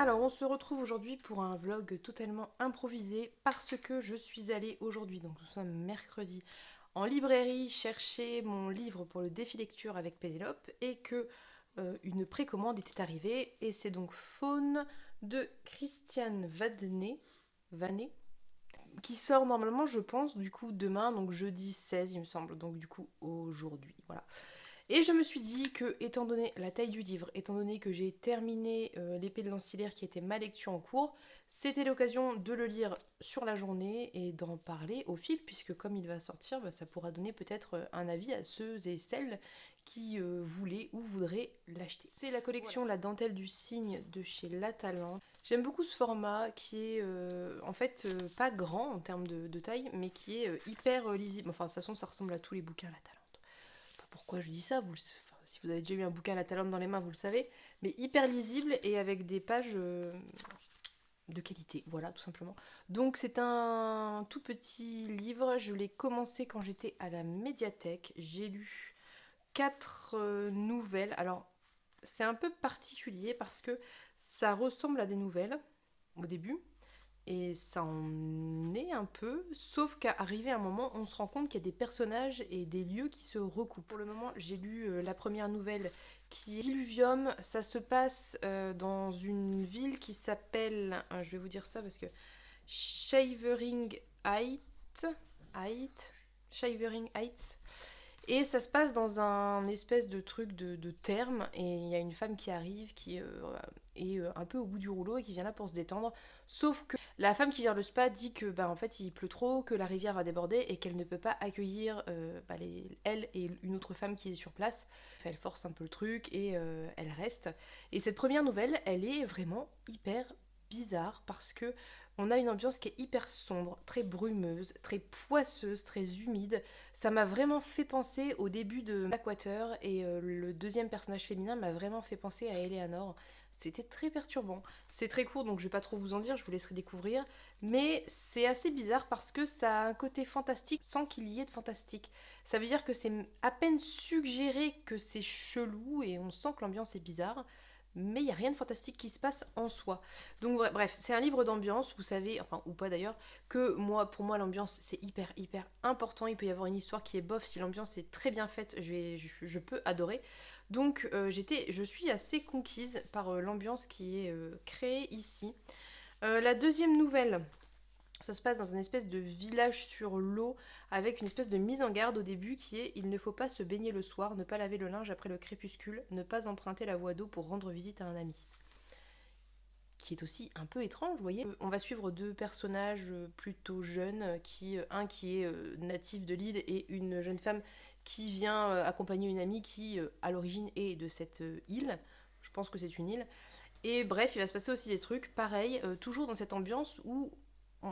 Alors on se retrouve aujourd'hui pour un vlog totalement improvisé parce que je suis allée aujourd'hui, donc nous sommes mercredi, en librairie chercher mon livre pour le défi lecture avec Pénélope et que une précommande était arrivée et c'est donc Faune de Christiane Vanet qui sort normalement je pense du coup demain, donc jeudi 16 il me semble, donc du coup aujourd'hui, voilà. Et je me suis dit que, étant donné la taille du livre, étant donné que j'ai terminé l'épée de l'ancillaire qui était ma lecture en cours, c'était l'occasion de le lire sur la journée et d'en parler au fil, puisque comme il va sortir, ça pourra donner peut-être un avis à ceux et celles qui voulaient ou voudraient l'acheter. C'est la collection La dentelle du cygne de chez La Talente. J'aime beaucoup ce format qui est en fait pas grand en termes de taille, mais qui est hyper lisible. Enfin, de toute façon, ça ressemble à tous les bouquins La Talente. Pourquoi je dis ça, si vous avez déjà eu un bouquin à La Talente dans les mains, vous le savez, mais hyper lisible et avec des pages de qualité, voilà, tout simplement. Donc c'est un tout petit livre, je l'ai commencé quand j'étais à la médiathèque, j'ai lu 4 nouvelles. Alors c'est un peu particulier parce que ça ressemble à des nouvelles au début, et ça en est un peu, sauf qu'à arriver un moment, on se rend compte qu'il y a des personnages et des lieux qui se recoupent. Pour le moment, j'ai lu la première nouvelle qui est Diluvium. Ça se passe dans une ville qui s'appelle, je vais vous dire ça parce que Shivering Heights, Shivering Heights. Et ça se passe dans un espèce de truc de terme, et il y a une femme qui arrive, qui est un peu au bout du rouleau et qui vient là pour se détendre. Sauf que la femme qui gère le spa dit que en fait il pleut trop, que la rivière va déborder et qu'elle ne peut pas accueillir elle et une autre femme qui est sur place. Elle force un peu le truc et elle reste. Et cette première nouvelle, elle est vraiment hyper bizarre parce que on a une ambiance qui est hyper sombre, très brumeuse, très poisseuse, très humide. Ça m'a vraiment fait penser au début de Blackwater, et le deuxième personnage féminin m'a vraiment fait penser à Eleanor. C'était très perturbant. C'est très court, donc je vais pas trop vous en dire, je vous laisserai découvrir. Mais c'est assez bizarre parce que ça a un côté fantastique sans qu'il y ait de fantastique. Ça veut dire que c'est à peine suggéré que c'est chelou et on sent que l'ambiance est bizarre, mais il n'y a rien de fantastique qui se passe en soi. Donc bref, c'est un livre d'ambiance, vous savez, enfin ou pas d'ailleurs, que pour moi l'ambiance c'est hyper important. Il peut y avoir une histoire qui est bof, si l'ambiance est très bien faite, je peux adorer. Donc je suis assez conquise par l'ambiance qui est créée ici. La deuxième nouvelle, ça se passe dans une espèce de village sur l'eau avec une espèce de mise en garde au début qui est: il ne faut pas se baigner le soir, ne pas laver le linge après le crépuscule, ne pas emprunter la voie d'eau pour rendre visite à un ami. Qui est aussi un peu étrange, vous voyez. On va suivre deux personnages plutôt jeunes, un qui est natif de l'île et une jeune femme qui vient accompagner une amie qui, à l'origine, est de cette île. Je pense que c'est une île. Et bref, il va se passer aussi des trucs, pareil, toujours dans cette ambiance où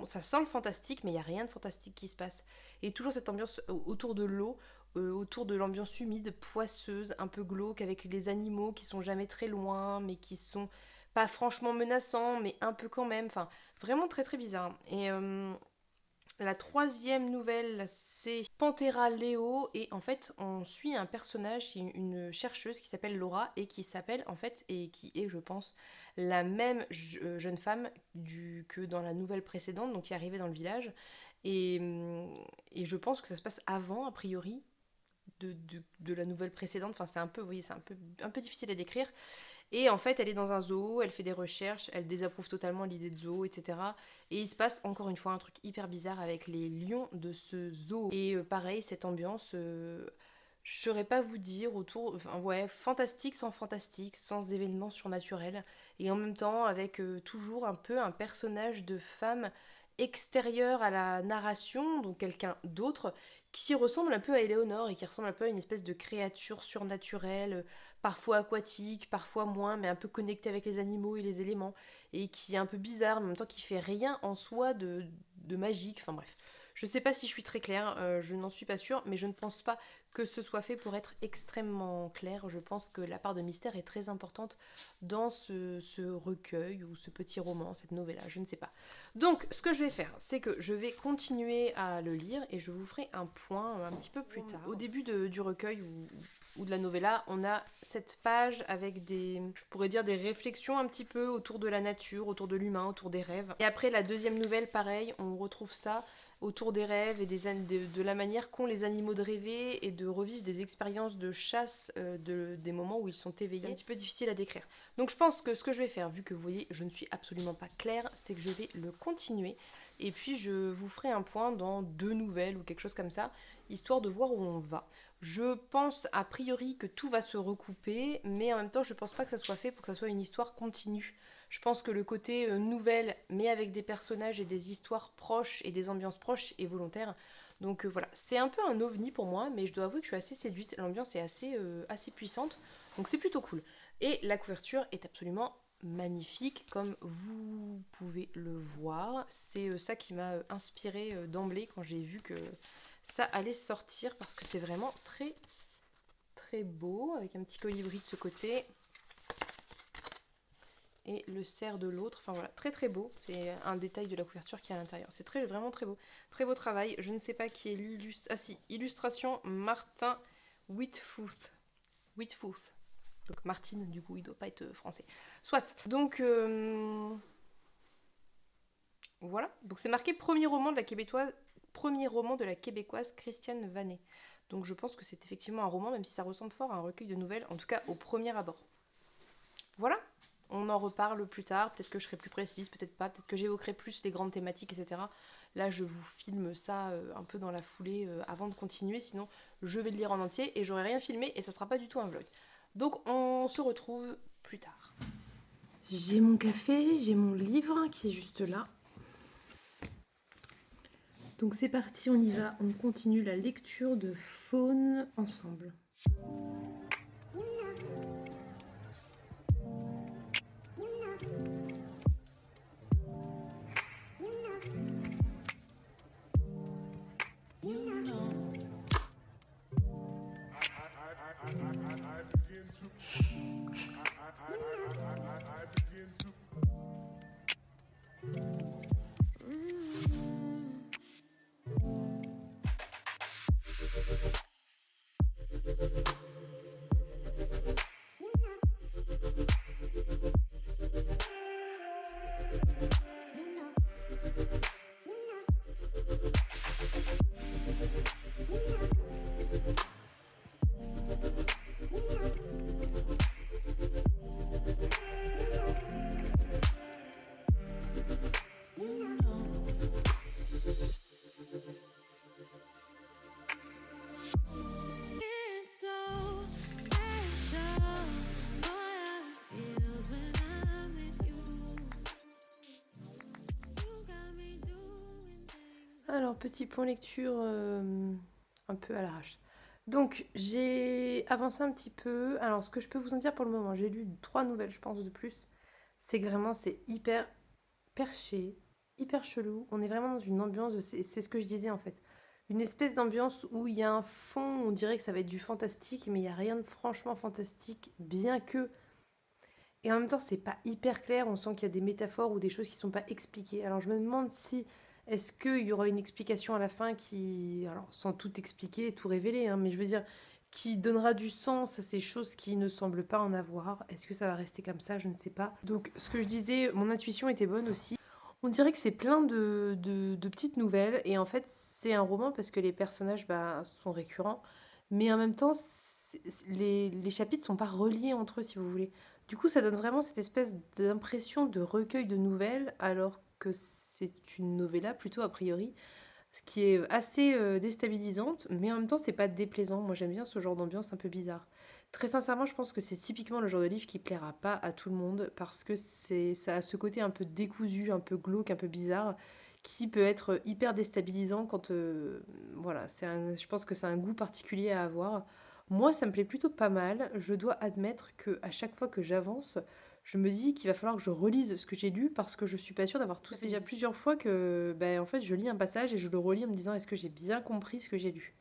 ça sent le fantastique, mais il n'y a rien de fantastique qui se passe. Et toujours cette ambiance autour de l'eau, autour de l'ambiance humide, poisseuse, un peu glauque, avec les animaux qui sont jamais très loin, mais qui sont pas franchement menaçants, mais un peu quand même. Enfin, vraiment très bizarre. Et la troisième nouvelle, c'est Panthera Leo, et en fait, on suit un personnage, une chercheuse qui s'appelle Laura, et qui s'appelle, en fait, et qui est, je pense, la même jeune femme que dans la nouvelle précédente, donc qui est arrivée dans le village. Et je pense que ça se passe avant, a priori, de la nouvelle précédente. Enfin, c'est un peu, vous voyez, c'est un peu difficile à décrire. Et en fait, elle est dans un zoo, elle fait des recherches, elle désapprouve totalement l'idée de zoo, etc. Et il se passe encore une fois un truc hyper bizarre avec les lions de ce zoo. Et pareil, cette ambiance, je saurais pas vous dire, autour, enfin ouais, fantastique, sans événements surnaturels. Et en même temps, avec toujours un peu un personnage de femme extérieur à la narration, donc quelqu'un d'autre, qui ressemble un peu à Éléonore et qui ressemble un peu à une espèce de créature surnaturelle, parfois aquatique, parfois moins, mais un peu connectée avec les animaux et les éléments, et qui est un peu bizarre, mais en même temps qui fait rien en soi de magique, enfin bref. Je sais pas si je suis très claire, je n'en suis pas sûre, mais je ne pense pas que ce soit fait pour être extrêmement clair. Je pense que la part de mystère est très importante dans ce recueil ou ce petit roman, cette novella, je ne sais pas. Donc, ce que je vais faire, c'est que je vais continuer à le lire et je vous ferai un point un petit peu plus tard. Au début du recueil, ou de la novella, on a cette page avec je pourrais dire des réflexions un petit peu autour de la nature, autour de l'humain, autour des rêves. Et après la deuxième nouvelle, pareil, on retrouve ça autour des rêves et de la manière qu'ont les animaux de rêver et de revivre des expériences de chasse des moments où ils sont éveillés. C'est un petit peu difficile à décrire. Donc je pense que ce que je vais faire, vu que vous voyez, je ne suis absolument pas claire, c'est que je vais le continuer. Et puis je vous ferai un point dans 2 nouvelles ou quelque chose comme ça, histoire de voir où on va. Je pense a priori que tout va se recouper, mais en même temps je pense pas que ça soit fait pour que ça soit une histoire continue. Je pense que le côté nouvelle, mais avec des personnages et des histoires proches et des ambiances proches est volontaire. Donc voilà, c'est un peu un ovni pour moi, mais je dois avouer que je suis assez séduite. L'ambiance est assez puissante, donc c'est plutôt cool. Et la couverture est absolument magnifique, comme vous pouvez le voir. C'est ça qui m'a inspirée d'emblée quand j'ai vu que ça allait sortir, parce que c'est vraiment très très beau, avec un petit colibri de ce côté et le cerf de l'autre. Enfin voilà, très très beau. C'est un détail de la couverture qui est à l'intérieur. C'est vraiment très beau. Très beau travail. Je ne sais pas qui est Ah si, illustration Martin Whitfuth. Whitfuth. Donc Martine, du coup, il doit pas être français. Soit. Donc voilà. Donc c'est marqué premier roman de la québécoise Christiane Vanet. Donc je pense que c'est effectivement un roman, même si ça ressemble fort à un recueil de nouvelles, en tout cas au premier abord. Voilà. On en reparle plus tard, peut-être que je serai plus précise, peut-être pas, peut-être que j'évoquerai plus les grandes thématiques, etc. Là, je vous filme ça un peu dans la foulée avant de continuer, sinon je vais le lire en entier et j'aurai rien filmé et ça sera pas du tout un vlog. Donc on se retrouve plus tard. J'ai mon café, j'ai mon livre qui est juste là. Donc c'est parti, on y va, on continue la lecture de Faune ensemble. Alors, petit point lecture un peu à l'arrache. Donc, j'ai avancé un petit peu. Alors, ce que je peux vous en dire pour le moment, j'ai lu 3 nouvelles, je pense, de plus. C'est que vraiment, c'est hyper perché, hyper chelou. On est vraiment dans une ambiance, c'est ce que je disais en fait. Une espèce d'ambiance où il y a un fond, on dirait que ça va être du fantastique, mais il n'y a rien de franchement fantastique, bien que. Et en même temps, c'est pas hyper clair, on sent qu'il y a des métaphores ou des choses qui sont pas expliquées. Alors je me demande si est-ce qu'il y aura une explication à la fin qui, alors sans tout expliquer, tout révéler, hein, mais je veux dire, qui donnera du sens à ces choses qui ne semblent pas en avoir. Est-ce que ça va rester comme ça? Je ne sais pas. Donc ce que je disais, mon intuition était bonne aussi. On dirait que c'est plein de petites nouvelles, et en fait c'est un roman parce que les personnages bah, sont récurrents, mais en même temps les chapitres sont pas reliés entre eux si vous voulez. Du coup, ça donne vraiment cette espèce d'impression de recueil de nouvelles, alors que c'est une novella plutôt a priori, ce qui est assez déstabilisante, mais en même temps, c'est pas déplaisant. Moi, j'aime bien ce genre d'ambiance un peu bizarre. Très sincèrement, je pense que c'est typiquement le genre de livre qui plaira pas à tout le monde, parce que ça a ce côté un peu décousu, un peu glauque, un peu bizarre, qui peut être hyper déstabilisant quand, voilà, je pense que c'est un goût particulier à avoir. Moi, ça me plaît plutôt pas mal. Je dois admettre que à chaque fois que j'avance, je me dis qu'il va falloir que je relise ce que j'ai lu parce que je suis pas sûre d'avoir tout saisi. Déjà plusieurs fois que, ben, en fait, je lis un passage et je le relis en me disant est-ce que j'ai bien compris ce que j'ai lu.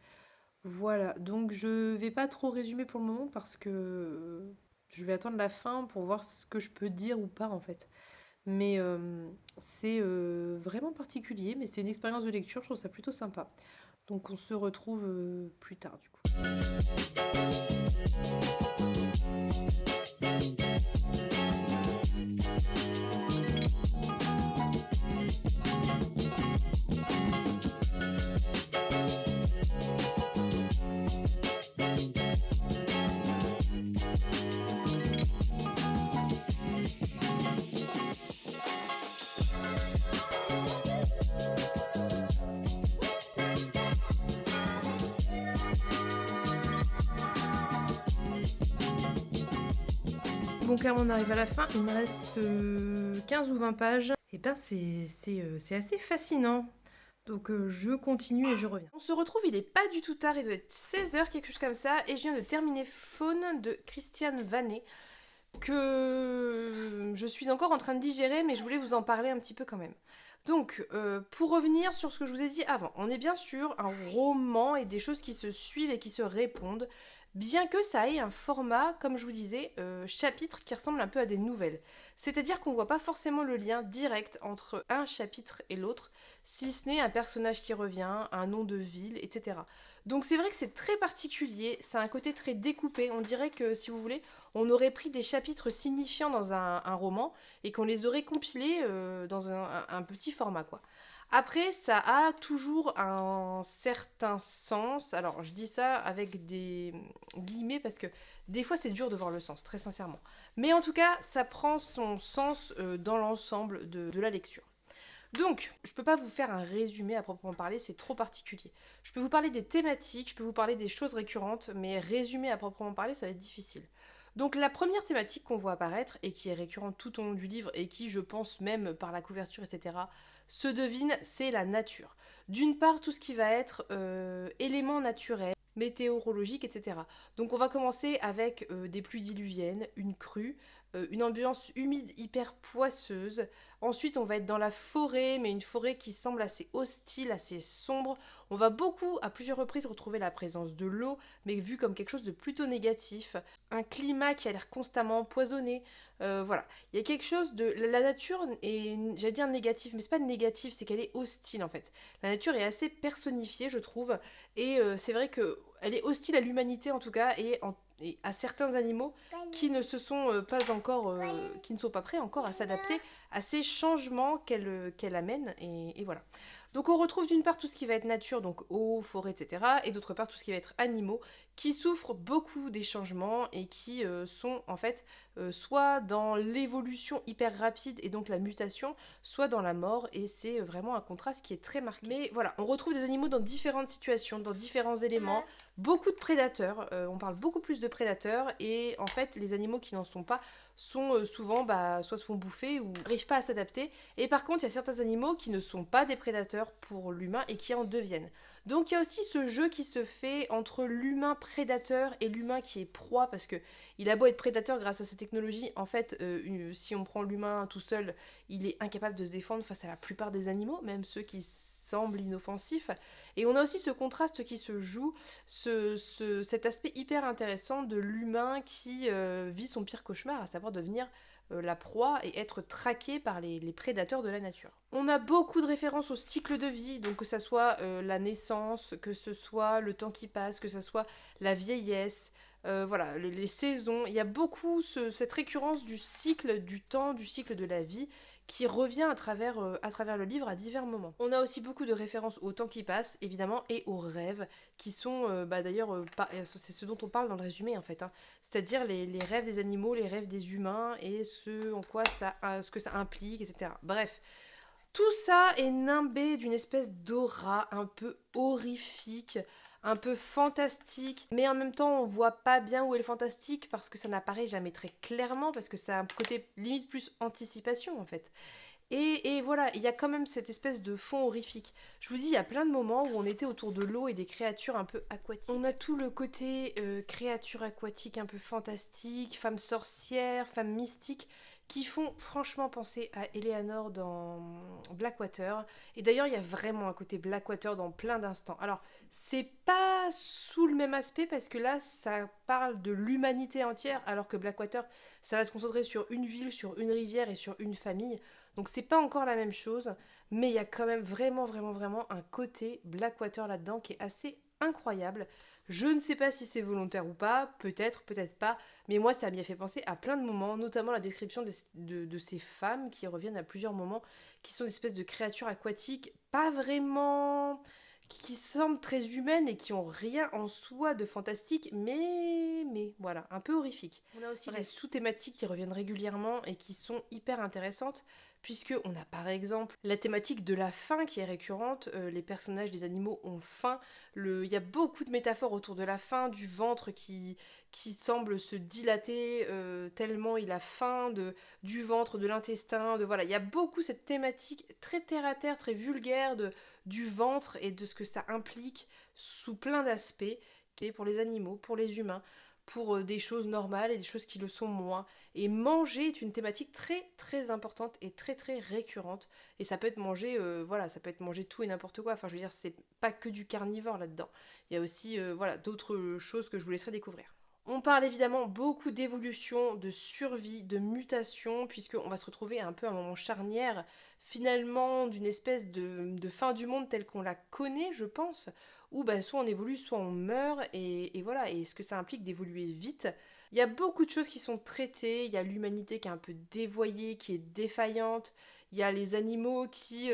Voilà, donc je vais pas trop résumer pour le moment parce que je vais attendre la fin pour voir ce que je peux dire ou pas en fait. Mais c'est vraiment particulier, mais c'est une expérience de lecture, je trouve ça plutôt sympa. Donc on se retrouve plus tard du coup. Donc là on arrive à la fin, il me reste 15 ou 20 pages. Et ben c'est assez fascinant. Donc je continue et je reviens. On se retrouve, il est pas du tout tard, il doit être 16h, quelque chose comme ça. Et je viens de terminer Faune de Christiane Vanet, que je suis encore en train de digérer, mais je voulais vous en parler un petit peu quand même. Donc, pour revenir sur ce que je vous ai dit avant, on est bien sûr un roman et des choses qui se suivent et qui se répondent, bien que ça ait un format, comme je vous disais, chapitre qui ressemble un peu à des nouvelles. C'est-à-dire qu'on ne voit pas forcément le lien direct entre un chapitre et l'autre, si ce n'est un personnage qui revient, un nom de ville, etc. Donc c'est vrai que c'est très particulier, ça a un côté très découpé, on dirait que, si vous voulez, on aurait pris des chapitres signifiants dans un roman et qu'on les aurait compilés dans un petit format, quoi. Après, ça a toujours un certain sens. Alors, je dis ça avec des guillemets parce que des fois, c'est dur de voir le sens, très sincèrement. Mais en tout cas, ça prend son sens dans l'ensemble de la lecture. Donc, je peux pas vous faire un résumé à proprement parler, c'est trop particulier. Je peux vous parler des thématiques, je peux vous parler des choses récurrentes, mais résumer à proprement parler, ça va être difficile. Donc la première thématique qu'on voit apparaître, et qui est récurrente tout au long du livre, et qui, je pense, même par la couverture, etc., se devine, c'est la nature. D'une part, tout ce qui va être éléments naturels, météorologiques, etc. Donc on va commencer avec des pluies diluviennes, une crue, une ambiance humide hyper poisseuse. Ensuite, on va être dans la forêt, mais une forêt qui semble assez hostile, assez sombre. On va beaucoup, à plusieurs reprises, retrouver la présence de l'eau, mais vue comme quelque chose de plutôt négatif. Un climat qui a l'air constamment empoisonné. Voilà. Il y a quelque chose de... La nature est, j'allais dire négative, mais c'est pas négatif, c'est qu'elle est hostile en fait. La nature est assez personnifiée, je trouve, et c'est vrai que elle est hostile à l'humanité en tout cas, et à certains animaux qui ne se sont pas encore, qui ne sont pas prêts encore à s'adapter à ces changements qu'elle amène, et voilà. Donc on retrouve d'une part tout ce qui va être nature, donc eau, forêt, etc. Et d'autre part tout ce qui va être animaux, qui souffrent beaucoup des changements et qui sont en fait soit dans l'évolution hyper rapide et donc la mutation, soit dans la mort, et c'est vraiment un contraste qui est très marqué. Mais voilà, on retrouve des animaux dans différentes situations, dans différents éléments, beaucoup de prédateurs, on parle beaucoup plus de prédateurs, et en fait les animaux qui n'en sont pas sont souvent soit se font bouffer ou n'arrivent pas à s'adapter, et par contre il y a certains animaux qui ne sont pas des prédateurs pour l'humain et qui en deviennent. Donc il y a aussi ce jeu qui se fait entre l'humain prédateur et l'humain qui est proie, parce que il a beau être prédateur grâce à sa technologie, en fait si on prend l'humain tout seul, il est incapable de se défendre face à la plupart des animaux, même ceux qui semblent inoffensifs. Et on a aussi ce contraste qui se joue, cet aspect hyper intéressant de l'humain qui vit son pire cauchemar, à savoir devenir la proie et être traqué par les prédateurs de la nature. On a beaucoup de références au cycle de vie, donc que ce soit la naissance, que ce soit le temps qui passe, que ce soit la vieillesse, voilà, les saisons. Il y a beaucoup cette récurrence du cycle du temps, du cycle de la vie, qui revient à travers le livre à divers moments. On a aussi beaucoup de références au temps qui passe, évidemment, et aux rêves, qui sont d'ailleurs, c'est ce dont on parle dans le résumé en fait, hein. C'est-à-dire les rêves des animaux, les rêves des humains, et ce que ça implique, etc. Bref, tout ça est nimbé d'une espèce d'aura un peu horrifique, un peu fantastique, mais en même temps on voit pas bien où est le fantastique parce que ça n'apparaît jamais très clairement, parce que ça a un côté limite plus anticipation en fait. Et voilà, il y a quand même cette espèce de fond horrifique. Je vous dis, il y a plein de moments où on était autour de l'eau et des créatures un peu aquatiques. On a tout le côté créatures aquatiques un peu fantastiques, femmes sorcières, femmes mystiques, qui font franchement penser à Eleanor dans Blackwater. Et d'ailleurs, il y a vraiment un côté Blackwater dans plein d'instants. Alors, c'est pas sous le même aspect parce que là, ça parle de l'humanité entière, alors que Blackwater, ça va se concentrer sur une ville, sur une rivière et sur une famille. Donc c'est pas encore la même chose, mais il y a quand même vraiment, vraiment, vraiment un côté Blackwater là-dedans qui est assez incroyable. Je ne sais pas si c'est volontaire ou pas, peut-être, peut-être pas, mais moi ça m'y a fait penser à plein de moments, notamment la description de ces femmes qui reviennent à plusieurs moments, qui sont des espèces de créatures aquatiques, pas vraiment qui semblent très humaines et qui ont rien en soi de fantastique, mais voilà, un peu horrifique. On a aussi des sous-thématiques qui reviennent régulièrement et qui sont hyper intéressantes, puisque on a par exemple la thématique de la faim qui est récurrente, les personnages des animaux ont faim, il y a beaucoup de métaphores autour de la faim, du ventre qui semble se dilater tellement il a faim, du ventre, de l'intestin, voilà, il y a beaucoup cette thématique très terre à terre, très vulgaire du ventre et de ce que ça implique sous plein d'aspects, qui est pour les animaux, pour les humains, pour des choses normales et des choses qui le sont moins. Et manger est une thématique très très importante et très très récurrente. Et ça peut être manger, voilà, ça peut être manger tout et n'importe quoi. Enfin, je veux dire, c'est pas que du carnivore là-dedans. Il y a aussi, voilà, d'autres choses que je vous laisserai découvrir. On parle évidemment beaucoup d'évolution, de survie, de mutation, puisqu'on va se retrouver un peu à un moment charnière, finalement, d'une espèce de fin du monde telle qu'on la connaît, je pense, où bah, soit on évolue, soit on meurt, et voilà, et ce que ça implique d'évoluer vite. Il y a beaucoup de choses qui sont traitées, il y a l'humanité qui est un peu dévoyée, qui est défaillante, il y a les animaux qui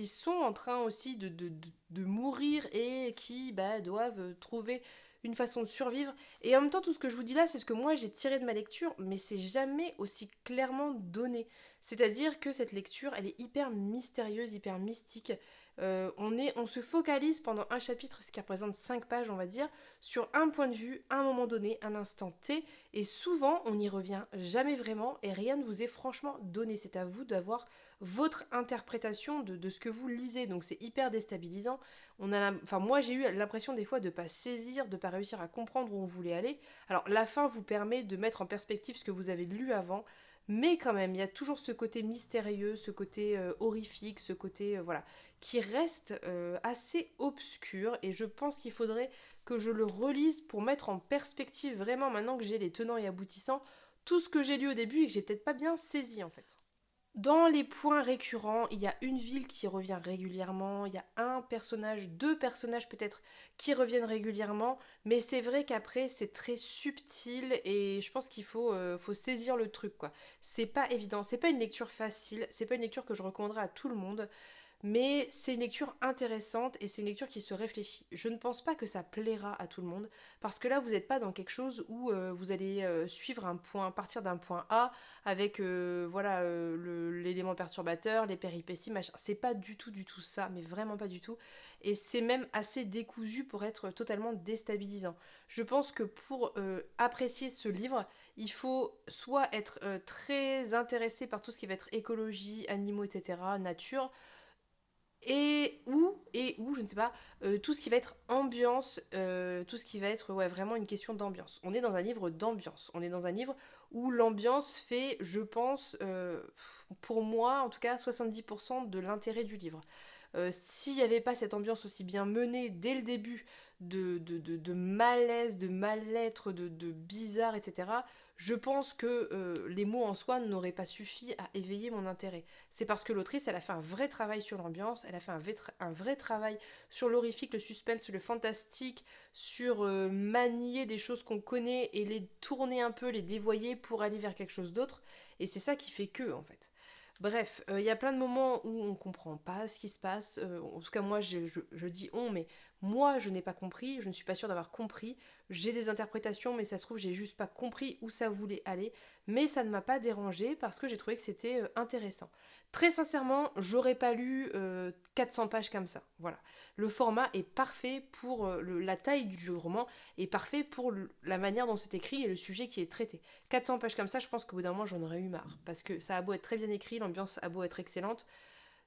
sont en train aussi de mourir et qui bah, doivent trouver une façon de survivre. Et en même temps, tout ce que je vous dis là, c'est ce que moi j'ai tiré de ma lecture, mais c'est jamais aussi clairement donné. C'est-à-dire que cette lecture, elle est hyper mystérieuse, hyper mystique. On se focalise pendant un chapitre, ce qui représente 5 pages, on va dire, sur un point de vue, un moment donné, un instant T, et souvent on n'y revient jamais vraiment, et rien ne vous est franchement donné. C'est à vous d'avoir votre interprétation de ce que vous lisez, donc c'est hyper déstabilisant. Enfin, moi j'ai eu l'impression des fois de ne pas saisir, de ne pas réussir à comprendre où on voulait aller. Alors la fin vous permet de mettre en perspective ce que vous avez lu avant, mais quand même, il y a toujours ce côté mystérieux, ce côté horrifique, ce côté voilà, qui reste assez obscur. Et je pense qu'il faudrait que je le relise pour mettre en perspective vraiment maintenant que j'ai les tenants et aboutissants tout ce que j'ai lu au début et que j'ai peut-être pas bien saisi en fait. Dans les points récurrents, il y a une ville qui revient régulièrement, il y a un personnage, deux personnages peut-être qui reviennent régulièrement, mais c'est vrai qu'après c'est très subtil et je pense qu'il faut saisir le truc quoi. C'est pas évident, c'est pas une lecture facile, c'est pas une lecture que je recommanderais à tout le monde, mais c'est une lecture intéressante et c'est une lecture qui se réfléchit. Je ne pense pas que ça plaira à tout le monde, parce que là vous n'êtes pas dans quelque chose où vous allez suivre un point, partir d'un point A avec voilà l'élément perturbateur, les péripéties, machin. C'est pas du tout ça, mais vraiment pas du tout. Et c'est même assez décousu pour être totalement déstabilisant. Je pense que pour apprécier ce livre, il faut soit être très intéressé par tout ce qui va être écologie, animaux, etc., nature, et ou je ne sais pas, tout ce qui va être ambiance, tout ce qui va être ouais, vraiment une question d'ambiance. On est dans un livre d'ambiance, on est dans un livre où l'ambiance fait, je pense, pour moi en tout cas, 70% de l'intérêt du livre. S'il n'y avait pas cette ambiance aussi bien menée dès le début de malaise, de mal-être, de bizarre, etc., je pense que les mots en soi n'auraient pas suffi à éveiller mon intérêt. C'est parce que l'autrice, elle a fait un vrai travail sur l'ambiance, elle a fait un vrai travail sur l'horrifique, le suspense, le fantastique, sur manier des choses qu'on connaît et les tourner un peu, les dévoyer pour aller vers quelque chose d'autre. Et c'est ça qui fait que, en fait. Bref, il y a plein de moments où on comprend pas ce qui se passe. En tout cas, moi, je dis on, mais moi, je n'ai pas compris. Je ne suis pas sûre d'avoir compris. J'ai des interprétations, mais ça se trouve, j'ai juste pas compris où ça voulait aller. Mais ça ne m'a pas dérangé parce que j'ai trouvé que c'était intéressant. Très sincèrement, j'aurais pas lu 400 pages comme ça. Voilà. Le format est parfait pour la taille du roman, est parfait pour la manière dont c'est écrit et le sujet qui est traité. 400 pages comme ça, je pense qu'au bout d'un moment, j'en aurais eu marre. Parce que ça a beau être très bien écrit, l'ambiance a beau être excellente,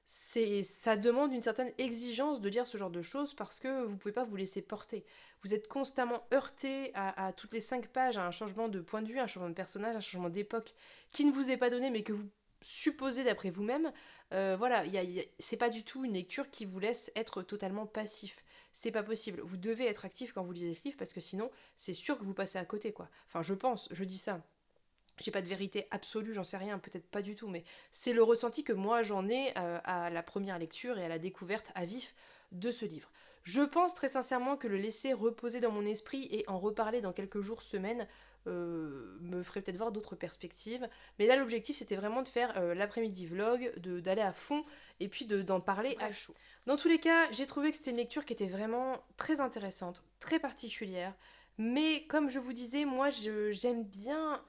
ça demande une certaine exigence de lire ce genre de choses parce que vous pouvez pas vous laisser porter. Vous êtes constamment heurté à toutes les 5 pages à un changement de point de vue, un changement de personnage, un changement d'époque qui ne vous est pas donné mais que vous supposez d'après vous-même. Voilà, c'est pas du tout une lecture qui vous laisse être totalement passif. C'est pas possible. Vous devez être actif quand vous lisez ce livre parce que sinon, c'est sûr que vous passez à côté, quoi. Enfin, je pense, je dis ça. J'ai pas de vérité absolue, j'en sais rien, peut-être pas du tout, mais c'est le ressenti que moi j'en ai à la première lecture et à la découverte à vif de ce livre. Je pense très sincèrement que le laisser reposer dans mon esprit et en reparler dans quelques jours, semaines, me ferait peut-être voir d'autres perspectives. Mais là, l'objectif, c'était vraiment de faire l'après-midi vlog, d'aller à fond et puis d'en parler à chaud. Dans tous les cas, j'ai trouvé que c'était une lecture qui était vraiment très intéressante, très particulière. Mais comme je vous disais, moi j'aime bien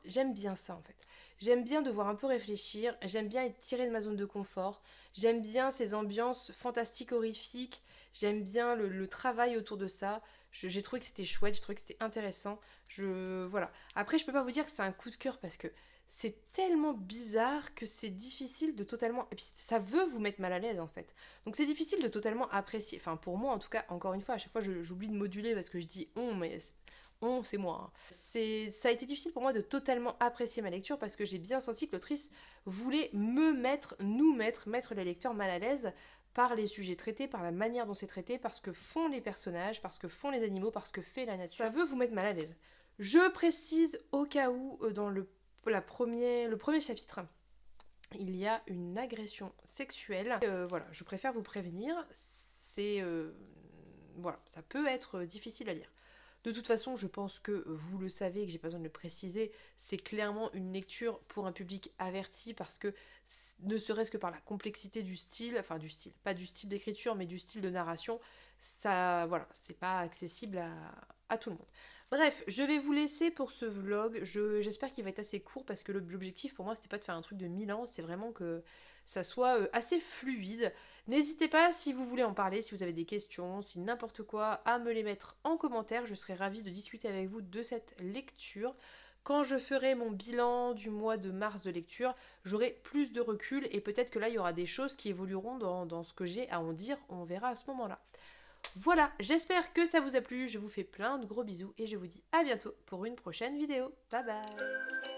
ça en fait. J'aime bien devoir un peu réfléchir, j'aime bien être tirée de ma zone de confort, j'aime bien ces ambiances fantastiques, horrifiques, j'aime bien le travail autour de ça. J'ai trouvé que c'était chouette, j'ai trouvé que c'était intéressant. Voilà. Après, je peux pas vous dire que c'est un coup de cœur parce que c'est tellement bizarre que c'est difficile de totalement. Et puis ça veut vous mettre mal à l'aise en fait. Donc c'est difficile de totalement apprécier. Enfin, pour moi en tout cas, encore une fois, à chaque fois j'oublie de moduler parce que je dis on, mais c'est moi. Hein. Ça a été difficile pour moi de totalement apprécier ma lecture parce que j'ai bien senti que l'autrice voulait mettre les lecteurs mal à l'aise par les sujets traités, par la manière dont c'est traité, par ce que font les personnages, par ce que font les animaux, par ce que fait la nature. Ça veut vous mettre mal à l'aise. Je précise au cas où, dans le premier chapitre, il y a une agression sexuelle. Voilà, je préfère vous prévenir. Voilà, ça peut être difficile à lire. De toute façon, je pense que vous le savez et que j'ai pas besoin de le préciser, c'est clairement une lecture pour un public averti parce que ne serait-ce que par la complexité du style, enfin du style, pas du style d'écriture mais du style de narration, ça, voilà, c'est pas accessible à tout le monde. Bref, je vais vous laisser pour ce vlog. J'espère qu'il va être assez court parce que l'objectif pour moi c'était pas de faire un truc de 1000 ans, c'est vraiment que ça soit assez fluide. N'hésitez pas si vous voulez en parler, si vous avez des questions, si n'importe quoi, à me les mettre en commentaire. Je serai ravie de discuter avec vous de cette lecture. Quand je ferai mon bilan du mois de mars de lecture, j'aurai plus de recul et peut-être que là, il y aura des choses qui évolueront dans ce que j'ai à en dire. On verra à ce moment-là. Voilà, j'espère que ça vous a plu. Je vous fais plein de gros bisous et je vous dis à bientôt pour une prochaine vidéo. Bye bye!